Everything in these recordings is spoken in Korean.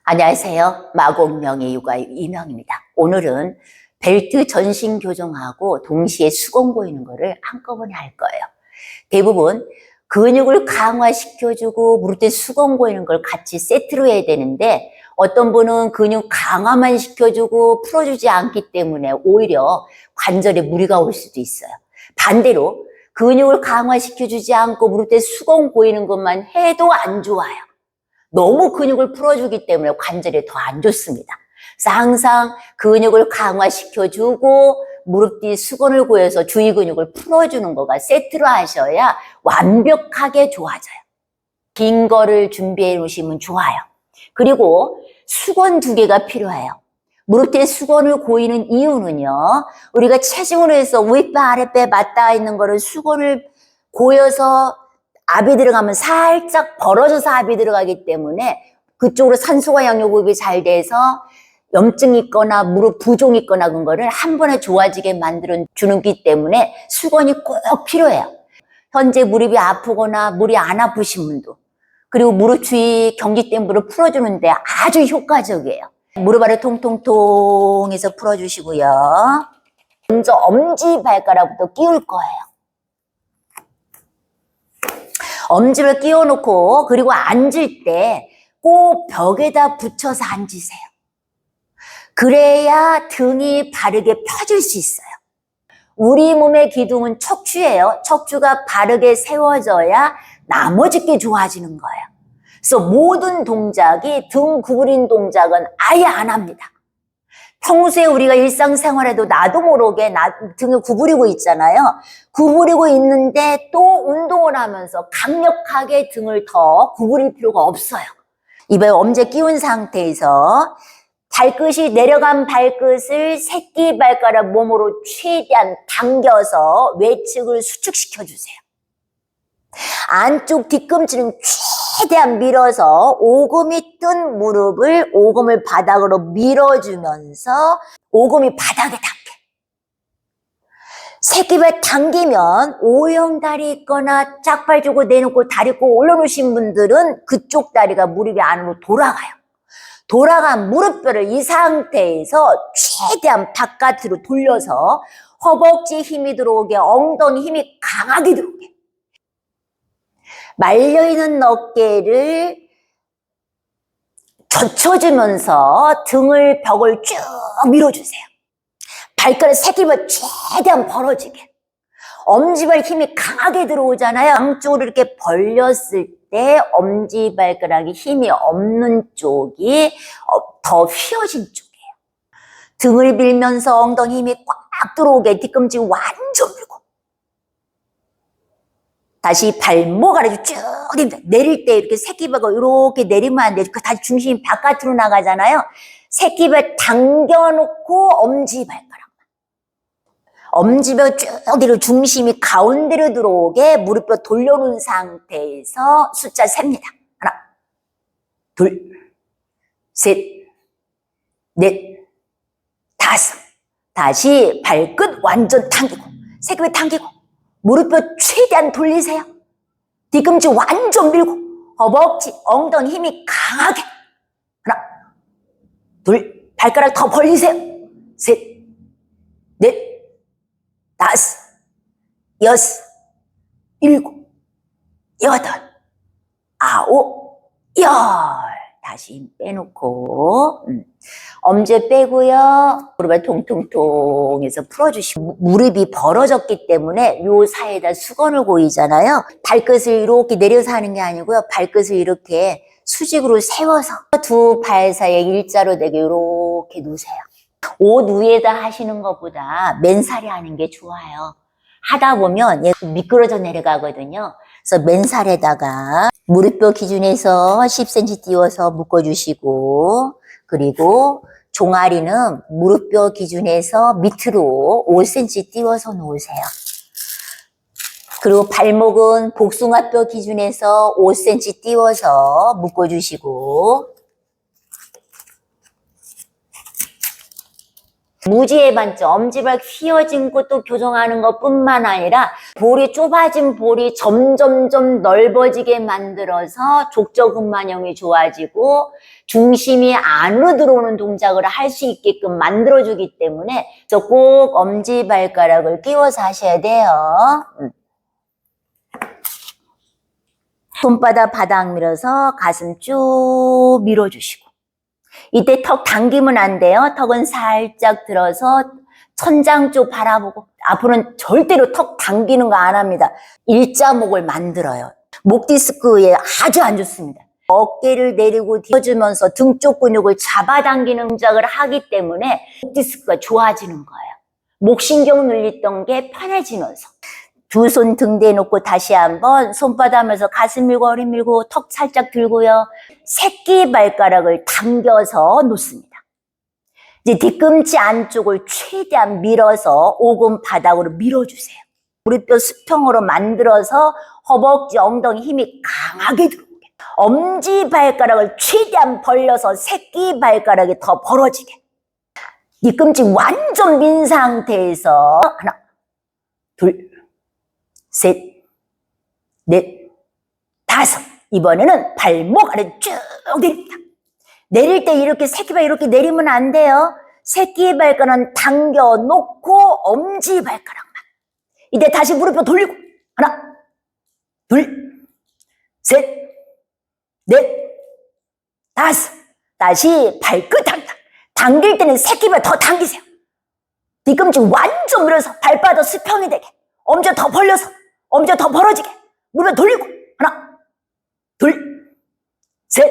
안녕하세요. 마곡명의 육아 이명입니다. 오늘은 벨트 전신 교정하고 동시에 수건 고이는 거를 한꺼번에 할 거예요. 대부분 근육을 강화시켜주고 무릎 때 수건 고이는 걸 같이 세트로 해야 되는데 어떤 분은 근육 강화만 시켜주고 풀어주지 않기 때문에 오히려 관절에 무리가 올 수도 있어요. 반대로 근육을 강화시켜주지 않고 무릎 때 수건 고이는 것만 해도 안 좋아요. 너무 근육을 풀어주기 때문에 관절이 더 안 좋습니다. 그래서 항상 근육을 강화시켜주고 무릎 뒤 수건을 고여서 주위 근육을 풀어주는 거가 세트로 하셔야 완벽하게 좋아져요. 긴 거를 준비해 놓으시면 좋아요. 그리고 수건 2개가 필요해요. 무릎 뒤에 수건을 고이는 이유는요, 우리가 체중으로 해서 윗배 아랫배 맞닿아 있는 거를 수건을 고여서 압이 들어가면 살짝 벌어져서 압이 들어가기 때문에 그쪽으로 산소가 양요급이 잘 돼서 염증이 있거나 무릎 부종이 있거나 그런 거를 한 번에 좋아지게 만들어 주는 기 때문에 수건이 꼭 필요해요. 현재 무릎이 아프거나 무릎이 안 아프신 분도, 그리고 무릎 주위 경직 된 무릎 풀어주는데 아주 효과적이에요. 무릎 아래 통통통 해서 풀어주시고요. 먼저 엄지발가락부터 끼울 거예요. 엄지를 끼워놓고 그리고 앉을 때 꼭 벽에다 붙여서 앉으세요. 그래야 등이 바르게 펴질 수 있어요. 우리 몸의 기둥은 척추예요. 척추가 바르게 세워져야 나머지 게 좋아지는 거예요. 그래서 모든 동작이 등 구부린 동작은 아예 안 합니다. 평소에 우리가 일상생활에도 나도 모르게 등을 구부리고 있잖아요. 구부리고 있는데 또 운동을 하면서 강력하게 등을 더 구부릴 필요가 없어요. 이번에 엄지 끼운 상태에서 발끝이 내려간 발끝을 새끼발가락 몸으로 최대한 당겨서 외측을 수축시켜 주세요. 안쪽 뒤꿈치는 최대한 밀어서 오금이 뜬 무릎을 오금을 바닥으로 밀어주면서 오금이 바닥에 닿게. 새끼발 당기면 O형 다리 있거나 짝발 주고 내놓고 다리 꼭 올려놓으신 분들은 그쪽 다리가 무릎이 안으로 돌아가요. 돌아간 무릎뼈를 이 상태에서 최대한 바깥으로 돌려서 허벅지 힘이 들어오게, 엉덩이 힘이 강하게 들어오게. 말려있는 어깨를 젖혀주면서 등을 벽을 쭉 밀어주세요. 발가락 새끼발 최대한 벌어지게. 엄지발 힘이 강하게 들어오잖아요. 양쪽으로 이렇게 벌렸을 때 엄지발가락이 힘이 없는 쪽이 더 휘어진 쪽이에요. 등을 밀면서 엉덩이 힘이 꽉 들어오게 뒤꿈치 완전 밀고. 다시 발목 아래로 쭉 내릴 때 이렇게 새끼발을 이렇게 내리면 안 돼요. 다시 중심이 바깥으로 나가잖아요. 새끼발 당겨놓고 엄지발가락. 엄지발 쭉 뒤로 중심이 가운데로 들어오게 무릎뼈 돌려놓은 상태에서 숫자 셉니다. 하나, 둘, 셋, 넷, 다섯. 다시 발끝 완전 당기고, 새끼발 당기고, 무릎뼈 최대한 돌리세요. 뒤꿈치 완전 밀고, 허벅지, 엉덩이 힘이 강하게. 하나, 둘, 발가락 더 벌리세요. 셋, 넷, 다섯, 여섯, 일곱, 여덟, 아홉, 열. 다시 힘 빼놓고 엄지 빼고요. 무릎을 통통통 해서 풀어주시고, 무릎이 벌어졌기 때문에 요 사이에다 수건을 고이잖아요. 발끝을 이렇게 내려서 하는 게 아니고요. 발끝을 이렇게 수직으로 세워서 두 발 사이에 일자로 되게 이렇게 놓으세요. 옷 위에다 하시는 것보다 맨살에 하는 게 좋아요. 하다 보면 얘 미끄러져 내려가거든요. 그래서 맨살에다가 무릎뼈 기준에서 10cm 띄워서 묶어주시고, 그리고 종아리는 무릎뼈 기준에서 밑으로 5cm 띄워서 놓으세요. 그리고 발목은 복숭아뼈 기준에서 5cm 띄워서 묶어주시고, 무지의 반점, 엄지발 휘어진 것도 교정하는 것뿐만 아니라 볼이 좁아진 볼이 점점점 넓어지게 만들어서 족저근만형이 좋아지고 중심이 안으로 들어오는 동작을 할 수 있게끔 만들어주기 때문에 그래서 꼭 엄지발가락을 끼워서 하셔야 돼요. 손바닥 바닥 밀어서 가슴 쭉 밀어주시고 이때 턱 당기면 안 돼요. 턱은 살짝 들어서 천장 쪽 바라보고 앞으로는 절대로 턱 당기는 거 안 합니다. 일자목을 만들어요. 목 디스크에 아주 안 좋습니다. 어깨를 내리고 뒤어주면서 등 쪽 근육을 잡아당기는 동작을 하기 때문에 목 디스크가 좋아지는 거예요. 목신경 눌렸던 게 편해지면서 두 손 등대에 놓고 다시 한번 손바닥 하면서 가슴 밀고 허리 밀고 턱 살짝 들고요. 새끼발가락을 당겨서 놓습니다. 이제 뒤꿈치 안쪽을 최대한 밀어서 오금 바닥으로 밀어주세요. 무릎뼈 수평으로 만들어서 허벅지 엉덩이 힘이 강하게 들어오게. 엄지발가락을 최대한 벌려서 새끼발가락이 더 벌어지게. 뒤꿈치 완전 민 상태에서 하나, 둘, 셋, 넷, 다섯. 이번에는 발목 아래 쭉 내립니다. 내릴 때 이렇게 새끼발 이렇게 내리면 안 돼요. 새끼발가락은 당겨 놓고 엄지발가락만. 이때 다시 무릎을 돌리고 하나, 둘, 셋, 넷, 다섯. 다시 발끝 당길 때는 새끼발 더 당기세요. 뒤꿈치 완전 밀어서 발바닥 수평이 되게. 엄지 더 벌려서 엄지 더 벌어지게. 무릎을 돌리고 하나, 둘, 셋,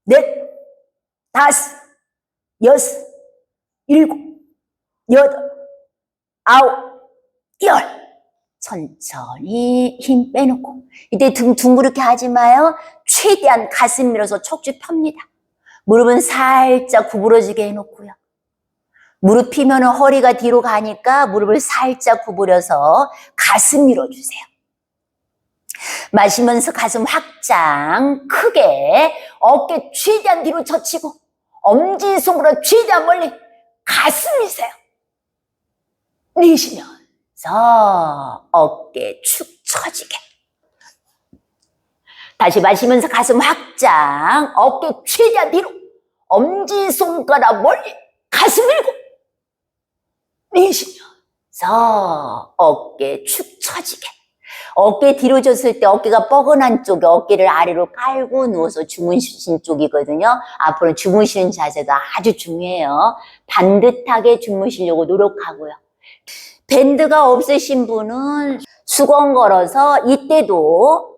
넷, 다섯, 여섯, 일곱, 여덟, 아홉, 열. 천천히 힘 빼놓고 이때 등 둥그렇게 하지 마요. 최대한 가슴 밀어서 척추 펴니다. 무릎은 살짝 구부러지게 해놓고요. 무릎 펴면 허리가 뒤로 가니까 무릎을 살짝 구부려서 가슴 밀어주세요. 마시면서 가슴 확장 크게 어깨 최대한 뒤로 젖히고 엄지손가락 최대한 멀리 가슴 미세요. 내쉬면서 어깨 축 처지게. 다시 마시면서 가슴 확장 어깨 최대한 뒤로 엄지손가락 멀리 가슴 밀고 내쉬면서 어깨 축 처지게. 어깨 뒤로 줬을 때 어깨가 뻐근한 쪽에 어깨를 아래로 깔고 누워서 주무시는 쪽이거든요. 앞으로는 주무시는 자세가 아주 중요해요. 반듯하게 주무시려고 노력하고요. 밴드가 없으신 분은 수건 걸어서 이때도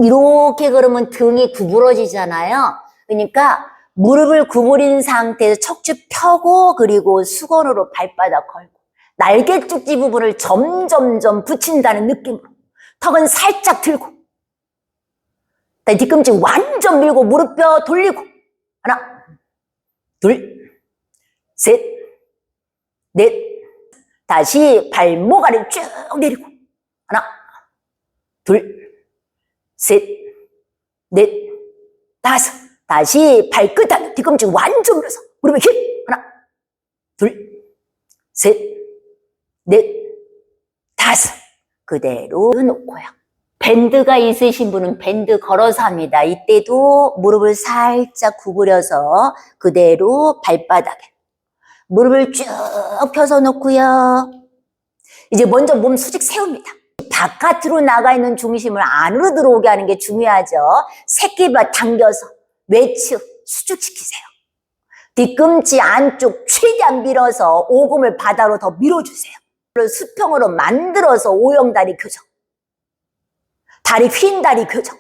이렇게 그러면 등이 구부러지잖아요. 그러니까 무릎을 구부린 상태에서 척추 펴고 그리고 수건으로 발바닥 걸고 날개쪽지 부분을 점점점 붙인다는 느낌으로 턱은 살짝 들고 뒤꿈치 완전 밀고 무릎뼈 돌리고 하나, 둘, 셋, 넷. 다시 발목 아래 쭉 내리고 하나, 둘, 셋, 넷, 다섯. 다시 발끝 안 뒤꿈치 완전 밀어서 무릎에 힘 하나, 둘, 셋, 넷, 다섯. 그대로 놓고요. 밴드가 있으신 분은 밴드 걸어서 합니다. 이때도 무릎을 살짝 구부려서 그대로 발바닥에 무릎을 쭉 펴서 놓고요. 이제 먼저 몸 수직 세웁니다. 바깥으로 나가 있는 중심을 안으로 들어오게 하는 게 중요하죠. 새끼발 당겨서 외측 수축시키세요. 뒤꿈치 안쪽 최대한 밀어서 오금을 바닥으로 더 밀어주세요. 수평으로 만들어서 오형다리 교정. 다리 휜 다리 교정.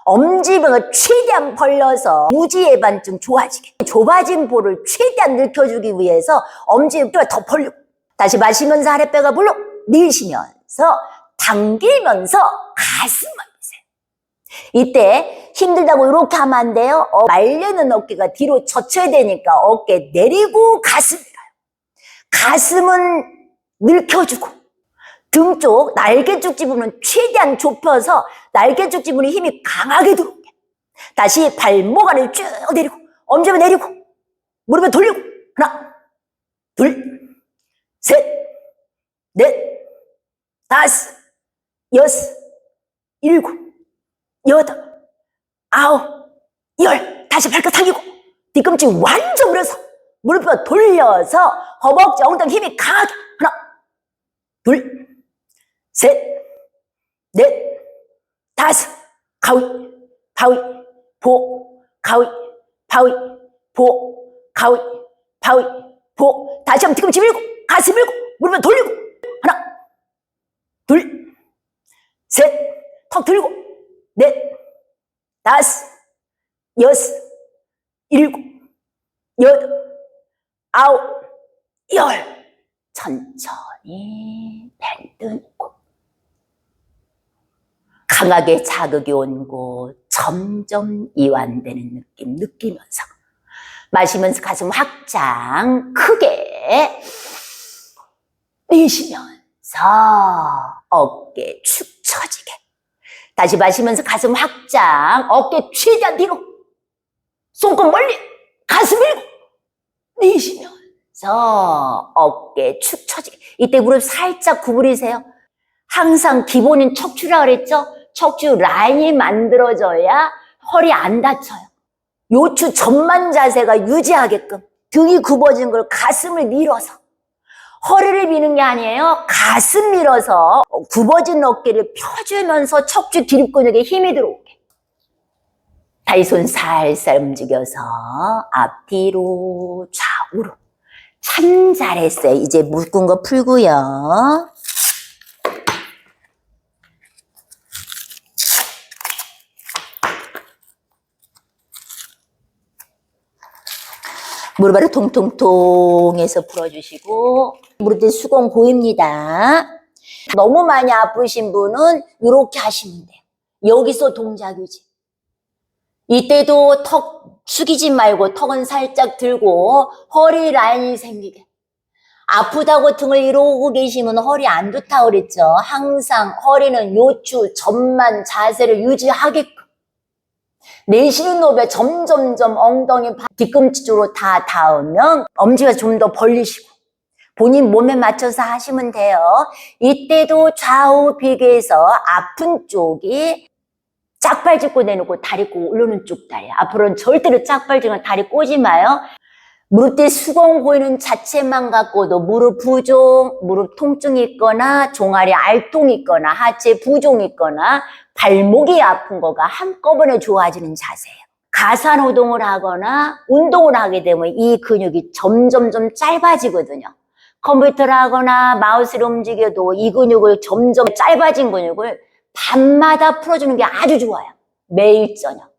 엄지발을 최대한 벌려서 무지해반증 좋아지게. 좁아진 볼을 최대한 늘켜주기 위해서 엄지발을 더 벌리고 다시 마시면서 아랫배가 불러 내쉬면서 당기면서 가슴을 미세요. 이때 힘들다고 이렇게 하면 안 돼요. 말려는 어깨가 뒤로 젖혀야 되니까 어깨 내리고 가슴 밀어요. 가슴은 늘켜주고 등 쪽 날개쪽 지부는 최대한 좁혀서 날개쪽 지부는 힘이 강하게 들어오게. 다시 발목 아래를 쭉 내리고 엄지를 내리고 무릎을 돌리고 하나, 둘, 셋, 넷, 다섯, 여섯, 일곱, 여덟, 아홉, 열. 다시 발끝 당기고 뒤꿈치 완전 물어서 무릎을 돌려서 허벅지 엉덩이 힘이 강하게. 하나, 둘, 셋, 넷, 다섯. 가위, 바위, 보, 가위, 바위, 보, 가위, 바위, 보. 다시 한번 뒤꿈치 밀고 가슴 밀고 무릎을 돌리고. 하나, 둘, 셋, 턱 들고 넷, 다섯, 여섯, 일곱, 여덟, 아홉, 열. 천천히 벨 고 강하게 자극이 온 곳 점점 이완되는 느낌 느끼면서 마시면서 가슴 확장 크게 내쉬면서 어깨 축 처지게. 다시 마시면서 가슴 확장, 어깨 최대한 뒤로, 손끝 멀리, 가슴 밀고 내쉬면서 어깨 축 처지게. 이때 무릎 살짝 구부리세요. 항상 기본인 척추라 그랬죠? 척추 라인이 만들어져야 허리 안 다쳐요. 요추 전만 자세가 유지하게끔 등이 굽어진 걸 가슴을 밀어서, 허리를 미는 게 아니에요. 가슴 밀어서 굽어진 어깨를 펴주면서 척추 기립 근육에 힘이 들어오게. 다리 손 살살 움직여서 앞뒤로 좌우로. 참 잘했어요. 이제 묶은 거 풀고요. 무릎 아래 통통통 해서 풀어주시고, 무릎 뒤 수공 보입니다. 너무 많이 아프신 분은 이렇게 하시면 돼요. 여기서 동작 유지. 이때도 턱 숙이지 말고 턱은 살짝 들고 허리 라인이 생기게. 아프다고 등을 이러고 계시면 허리 안 좋다고 그랬죠. 항상 허리는 요추 전만 자세를 유지하게끔. 내쉬는 호흡에 점점점 엉덩이 뒤꿈치 쪽으로 다 닿으면 엄지가 좀 더 벌리시고 본인 몸에 맞춰서 하시면 돼요. 이때도 좌우 비교해서 아픈 쪽이 짝발 짚고 내놓고 다리 꼬고 올르는 쪽 다리. 앞으로는 절대로 짝발 짚고 다리 꼬지 마요. 무릎 뒤 수공 보이는 자체만 갖고도 무릎 부종, 무릎 통증이 있거나 종아리 알통이 있거나 하체 부종이 있거나 발목이 아픈 거가 한꺼번에 좋아지는 자세예요. 가산노동을 하거나 운동을 하게 되면 이 근육이 점점점 짧아지거든요. 컴퓨터를 하거나 마우스를 움직여도 이 근육을 점점 짧아진 근육을 밤마다 풀어주는 게 아주 좋아요. 매일 저녁.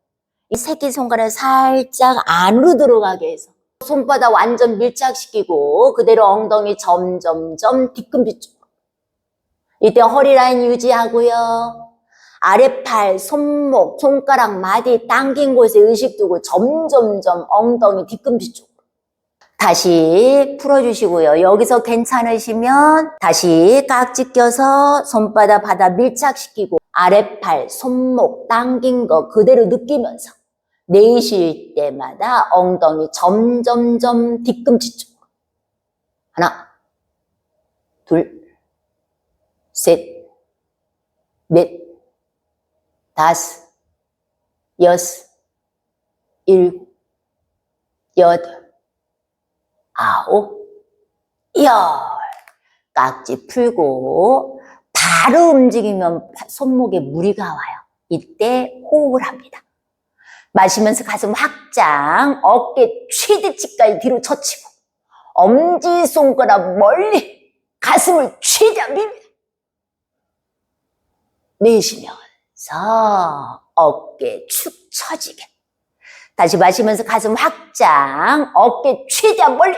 이 새끼손가락을 살짝 안으로 들어가게 해서 손바닥 완전 밀착시키고 그대로 엉덩이 점점점 뒤꿈치 쪽. 이때 허리 라인 유지하고요. 아랫팔, 손목, 손가락, 마디 당긴 곳에 의식 두고 점점점 엉덩이 뒤꿈치 쪽. 다시 풀어주시고요. 여기서 괜찮으시면 다시 깍지 껴서 손바닥 바닥 밀착시키고 아랫팔, 손목 당긴 거 그대로 느끼면서 내쉴 때마다 엉덩이 점점점 뒤꿈치 쪽. 하나, 둘, 셋, 넷, 다섯, 여섯, 일곱, 여덟, 아홉, 열. 깍지 풀고 바로 움직이면 손목에 무리가 와요. 이때 호흡을 합니다. 마시면서 가슴 확장, 어깨 최대치까지 뒤로 젖히고 엄지손가락 멀리 가슴을 최대한 밉니다. 내쉬면서 어깨 축 처지게. 다시 마시면서 가슴 확장, 어깨 최대한 멀리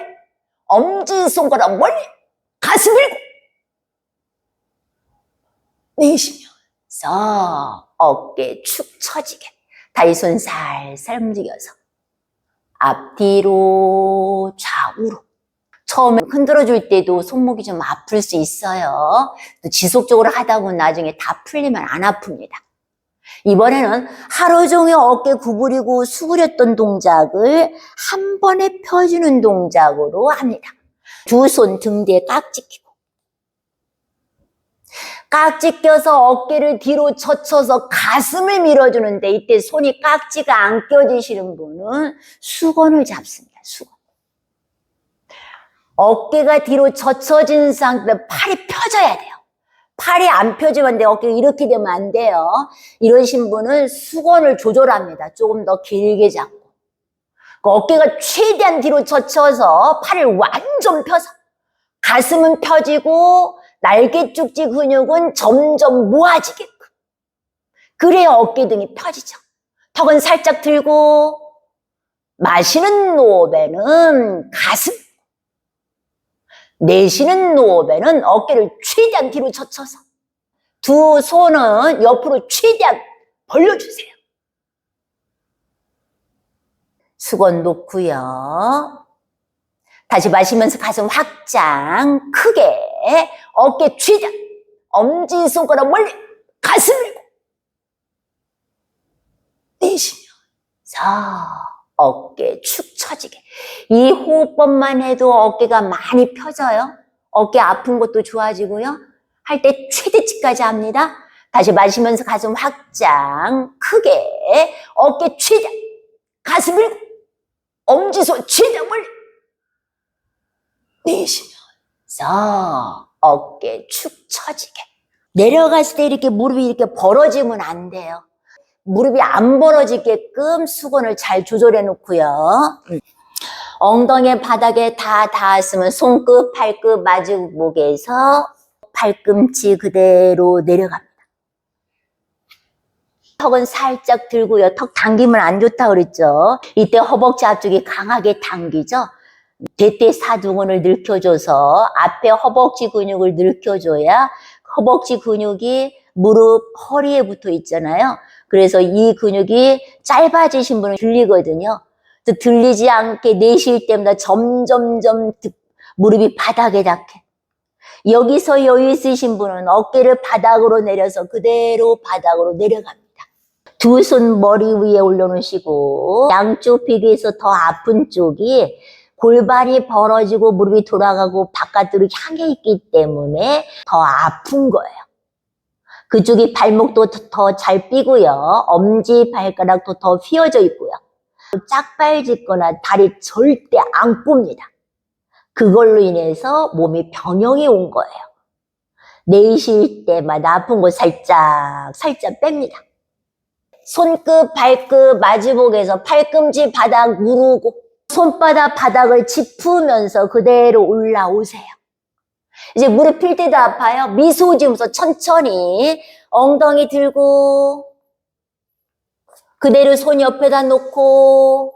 엄지손가락 멀리 가슴 밀고 내쉬면서 어깨 축 처지게. 다리 손 살살 움직여서 앞뒤로 좌우로. 처음에 흔들어줄 때도 손목이 좀 아플 수 있어요. 지속적으로 하다 보면 나중에 다 풀리면 안 아픕니다. 이번에는 하루 종일 어깨 구부리고 수그렸던 동작을 한 번에 펴주는 동작으로 합니다. 두 손 등 뒤에 깍지 끼고 깍지 껴서 어깨를 뒤로 젖혀서 가슴을 밀어주는데 이때 손이 깍지가 안 껴지시는 분은 수건을 잡습니다. 수건. 어깨가 뒤로 젖혀진 상태로 팔이 펴져야 돼요. 팔이 안 펴지면 안 돼요. 어깨가 이렇게 되면 안 돼요. 이러신 분은 수건을 조절합니다. 조금 더 길게 잡고. 어깨가 최대한 뒤로 젖혀서 팔을 완전 펴서 가슴은 펴지고 날개 쪽지 근육은 점점 모아지게끔. 그래야 어깨등이 펴지죠. 턱은 살짝 들고 마시는 노배는 가슴, 내쉬는 노배는 어깨를 최대한 뒤로 젖혀서 두 손은 옆으로 최대한 벌려주세요. 수건 놓고요. 다시 마시면서 가슴 확장 크게 어깨 최대한 엄지손가락 멀리 가슴 밀고 내쉬면서 어깨 축 처지게. 이 호흡법만 해도 어깨가 많이 펴져요. 어깨 아픈 것도 좋아지고요. 할 때 최대치까지 합니다. 다시 마시면서 가슴 확장 크게 어깨 최대한 가슴 밀고 엄지손 최대한 멀리 내쉬면서 어깨 축 처지게. 내려갔을 때 이렇게 무릎이 이렇게 벌어지면 안 돼요. 무릎이 안 벌어지게끔 수건을 잘 조절해 놓고요. 엉덩이 바닥에 다 닿았으면 손끝, 발끝, 마주목에서 발꿈치 그대로 내려갑니다. 턱은 살짝 들고요. 턱 당기면 안 좋다 그랬죠. 이때 허벅지 앞쪽이 강하게 당기죠. 대퇴사두근을 늘켜줘서 앞에 허벅지 근육을 늘켜줘야 허벅지 근육이 무릎, 허리에 붙어 있잖아요. 그래서 이 근육이 짧아지신 분은 들리거든요. 들리지 않게 내쉴 때마다 점점점 무릎이 바닥에 닿게. 여기서 여유 있으신 분은 어깨를 바닥으로 내려서 그대로 바닥으로 내려갑니다. 두 손 머리 위에 올려놓으시고 양쪽 비교에서 더 아픈 쪽이 골반이 벌어지고 무릎이 돌아가고 바깥으로 향해 있기 때문에 더 아픈 거예요. 그쪽이 발목도 더 잘 삐고요. 엄지 발가락도 더 휘어져 있고요. 짝발 짚거나 다리 절대 안 굽니다. 그걸로 인해서 몸이 병형이 온 거예요. 내쉴 때마다 아픈 곳 살짝 뺍니다. 손끝, 발끝, 마주복에서 팔꿈치 바닥 누르고 손바닥 바닥을 짚으면서 그대로 올라오세요. 이제 무릎 필 때도 아파요. 미소 지으면서 천천히 엉덩이 들고 그대로 손 옆에다 놓고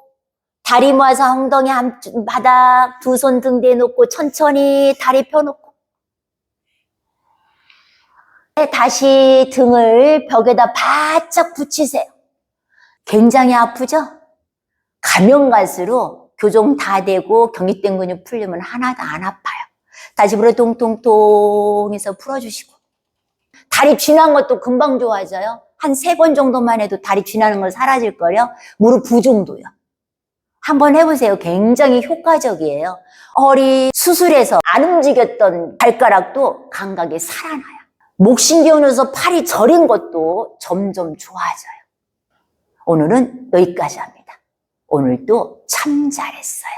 다리 모아서 엉덩이 바닥 두 손 등 뒤에 놓고 천천히 다리 펴놓고 다시 등을 벽에다 바짝 붙이세요. 굉장히 아프죠? 가면 갈수록 교정 다 되고 경직된 근육 풀리면 하나도 안 아파요. 다시 물어 통통통 해서 풀어주시고 다리 쥐난 것도 금방 좋아져요. 한 3번 정도만 해도 다리 쥐나는 거 사라질걸요. 무릎 부종도요. 한번 해보세요. 굉장히 효과적이에요. 허리 수술해서 안 움직였던 발가락도 감각이 살아나요. 목신경에서 팔이 저린 것도 점점 좋아져요. 오늘은 여기까지 합니다. 오늘도 참 잘했어요.